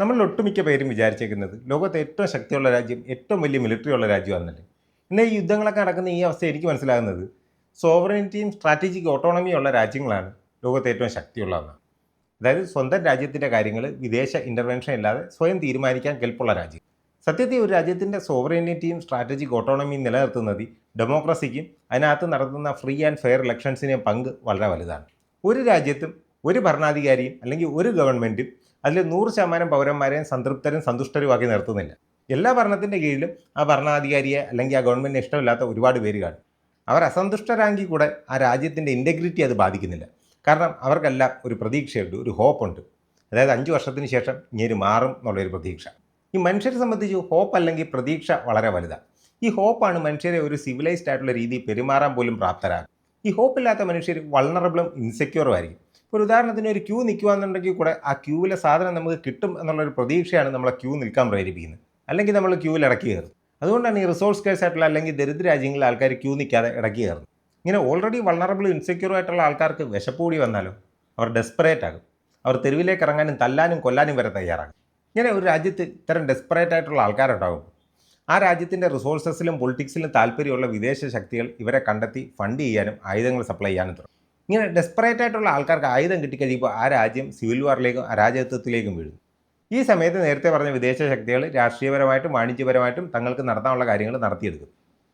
നമ്മൾ ഒട്ടുമിക്ക പേരും വിചാരിച്ചേക്കുന്നത് ലോകത്തെ ഏറ്റവും ശക്തിയുള്ള രാജ്യം, ഏറ്റവും വലിയ മിലിറ്ററി ഉള്ള രാജ്യമാണെന്നല്ലേ. എന്നാൽ ഈ യുദ്ധങ്ങളൊക്കെ നടക്കുന്ന ഈ അവസ്ഥ എനിക്ക് മനസ്സിലാകുന്നത് സോവറിനിറ്റിയും സ്ട്രാറ്റജിക് ഓട്ടോണമിയും ഉള്ള രാജ്യങ്ങളാണ് ലോകത്തെ ഏറ്റവും ശക്തിയുള്ളതെന്നാണ്. അതായത് സ്വന്തം രാജ്യത്തിൻ്റെ കാര്യങ്ങൾ വിദേശ ഇൻ്റർവെൻഷൻ ഇല്ലാതെ സ്വയം തീരുമാനിക്കാൻ കെൽപ്പുള്ള രാജ്യം. സത്യത്തിൽ ഒരു രാജ്യത്തിൻ്റെ സോവറിനിറ്റിയും സ്ട്രാറ്റജിക് ഓട്ടോണമിയും നിലനിർത്തുന്നത് ഡെമോക്രസിക്കും അതിനകത്ത് നടത്തുന്ന ഫ്രീ ആൻഡ് ഫെയർ ഇലക്ഷൻസിനെയും പങ്ക് വളരെ വലുതാണ്. ഒരു രാജ്യത്തും ഒരു ഭരണാധികാരിയും അല്ലെങ്കിൽ ഒരു ഗവൺമെൻറ്റും അതിൽ 100% പൗരന്മാരെയും സംതൃപ്തരും സന്തുഷ്ടരുമാക്കി നിർത്തുന്നില്ല. എല്ലാ ഭരണത്തിൻ്റെ കീഴിലും ആ ഭരണാധികാരിയെ അല്ലെങ്കിൽ ആ ഗവൺമെൻറ്റിന് ഇഷ്ടമില്ലാത്ത ഒരുപാട് പേര് കാണും. അവർ അസന്തുഷ്ടരാങ്കിൽ കൂടെ ആ രാജ്യത്തിൻ്റെ ഇൻറ്റഗ്രിറ്റി അത് ബാധിക്കുന്നില്ല. കാരണം അവർക്കെല്ലാം ഒരു പ്രതീക്ഷയുണ്ട്, ഒരു ഹോപ്പുണ്ട്. അതായത് 5 വർഷത്തിന് ശേഷം ഇങ്ങനെ മാറും എന്നുള്ളൊരു പ്രതീക്ഷ. ഈ മനുഷ്യരെ സംബന്ധിച്ച് ഹോപ്പ് അല്ലെങ്കിൽ പ്രതീക്ഷ വളരെ വലുതാണ്. ഈ ഹോപ്പാണ് മനുഷ്യരെ ഒരു സിവിലൈസ്ഡ് ആയിട്ടുള്ള രീതിയിൽ പെരുമാറാൻ പോലും പ്രാപ്തരാകും. ഈ ഹോപ്പില്ലാത്ത മനുഷ്യർ വൾണറബിളും ഇൻസെക്യൂറും ആയിരിക്കും. ഒരു ഉദാഹരണത്തിന് ഒരു ക്യൂ നിൽക്കുകയെന്നുണ്ടെങ്കിൽ കൂടെ ആ ക്യൂവിലെ സാധനം നമുക്ക് കിട്ടും എന്നുള്ളൊരു പ്രതീക്ഷയാണ് നമ്മളെ ക്യൂ നിൽക്കാൻ പ്രേരിപ്പിക്കുന്നത്. അല്ലെങ്കിൽ നമ്മൾ ക്യൂവിൽ ഇടയ്ക്ക് കയറും. അതുകൊണ്ടാണ് ഈ റിസോഴ്സ് കേസ് ആയിട്ടുള്ള അല്ലെങ്കിൽ ദരിദ്ര രാജ്യങ്ങളിലെ ആൾക്കാർ ക്യൂ നിൽക്കാതെ ഇടയ്ക്ക് കയറുന്നത്. ഇങ്ങനെ ഓൾറെഡി വൾണറബിളും ഇൻസെക്യൂറും ആയിട്ടുള്ള ആൾക്കാർക്ക് വിശപ്പ് കൂടി വന്നാലോ അവർ ഡെസ്പറേറ്റ് ആകും. അവർ തെരുവിലേക്ക് ഇറങ്ങാനും തല്ലാനും കൊല്ലാനും വരെ തയ്യാറാകും. ഇങ്ങനെ ഒരു രാജ്യത്ത് ഇത്തരം ഡെസ്പറേറ്റ് ആയിട്ടുള്ള ആൾക്കാരുണ്ടാകും. ആ രാജ്യത്തിൻ്റെ റിസോഴ്സസിലും പൊളിറ്റിക്സിലും താല്പര്യമുള്ള വിദേശ ശക്തികൾ ഇവരെ കണ്ടെത്തി ഫണ്ട് ചെയ്യാനും ആയുധങ്ങൾ സപ്ലൈ ചെയ്യാനും തുടങ്ങും. ഇങ്ങനെ ഡെസ്പറേറ്റ് ആയിട്ടുള്ള ആൾക്കാർക്ക് ആയുധം കിട്ടിക്കഴിയുമ്പോൾ ആ രാജ്യം സിവിൽ വാറിലേക്കും അരാജകത്വത്തിലേക്കും വീഴും. ഈ സമയത്ത് നേരത്തെ പറഞ്ഞ വിദേശ ശക്തികൾ രാഷ്ട്രീയപരമായിട്ടും വാണിജ്യപരമായിട്ടും തങ്ങൾക്ക് നടത്താനുള്ള കാര്യങ്ങൾ നടത്തിയെടുക്കും.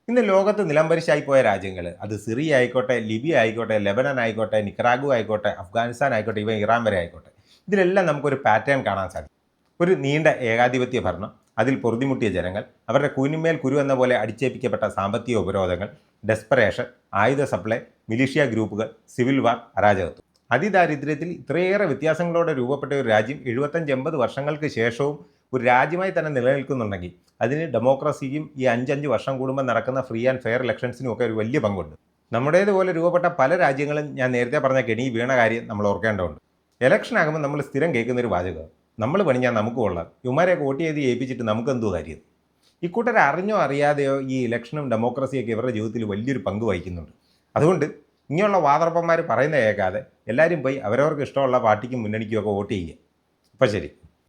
ഇന്ന് ലോകത്ത് നിലംപരിശായി പോയ രാജ്യങ്ങൾ, അത് സിറിയ ആയിക്കോട്ടെ, ലിബിയ ആയിക്കോട്ടെ, ലെബനൻ ആയിക്കോട്ടെ, നിക്കറാഗു ആയിക്കോട്ടെ, അഫ്ഗാനിസ്ഥാൻ ആയിക്കോട്ടെ, ഇറാൻ വരെ ആയിക്കോട്ടെ, ഇതിലെല്ലാം നമുക്കൊരു പാറ്റേൺ കാണാൻ സാധിക്കും. ഒരു നീണ്ട ഏകാധിപത്യ ഭരണം, അതിൽ പൊറുതിമുട്ടിയ ജനങ്ങൾ, അവരുടെ കുനിമേൽ കുരു എന്ന പോലെ അടിച്ചേൽപ്പിക്കപ്പെട്ട സാമ്പത്തിക ഉപരോധങ്ങൾ, ഡെസ്പറേഷൻ, ആയുധ സപ്ലൈ, മിലിഷ്യ ഗ്രൂപ്പുകൾ, സിവിൽ വാർ, അരാജകത്വം. അതിദാരിദ്ര്യത്തിൽ ഇത്രയേറെ വ്യത്യാസങ്ങളോടെ രൂപപ്പെട്ട ഒരു രാജ്യം 75-80 വർഷങ്ങൾക്ക് ശേഷവും ഒരു രാജ്യമായി തന്നെ നിലനിൽക്കുന്നുണ്ടെങ്കിൽ അതിന് ഡെമോക്രസിയും ഈ 5-5 വർഷം കൂടുമ്പോൾ നടക്കുന്ന ഫ്രീ ആൻഡ് ഫെയർ ഇലക്ഷൻസിനും ഒക്കെ ഒരു വലിയ പങ്കുണ്ട്. നമ്മുടേതുപോലെ രൂപപ്പെട്ട പല രാജ്യങ്ങളും ഞാൻ നേരത്തെ പറഞ്ഞ കെണി വീണ കാര്യം നമ്മൾ ഓർക്കേണ്ടതുണ്ട്. ഇലക്ഷൻ ആകുമ്പോൾ നമ്മൾ സ്ഥിരം കേൾക്കുന്നൊരു വാചകം, നമ്മൾ പണിഞ്ഞാൽ നമുക്ക് കൊള്ളാം, ഇവന്മാരെയൊക്കെ വോട്ട് ചെയ്ത് ഏൽപ്പിച്ചിട്ട് നമുക്കെന്തോ കാര്യം. ഇക്കൂട്ടരെ അറിഞ്ഞോ അറിയാതെയോ ഈ ഇലക്ഷനും ഡെമോക്രസിയൊക്കെ ഇവരുടെ ജീവിതത്തിൽ വലിയൊരു പങ്ക് വഹിക്കുന്നുണ്ട്. അതുകൊണ്ട് ഇങ്ങനെയുള്ള വാതർപ്പന്മാർ പറയുന്ന കേൾക്കാതെ എല്ലാവരും പോയി അവരവർക്ക് ഇഷ്ടമുള്ള പാർട്ടിക്കും മുന്നണിക്കുമൊക്കെ വോട്ട് ചെയ്യുക. അപ്പോൾ ശരി.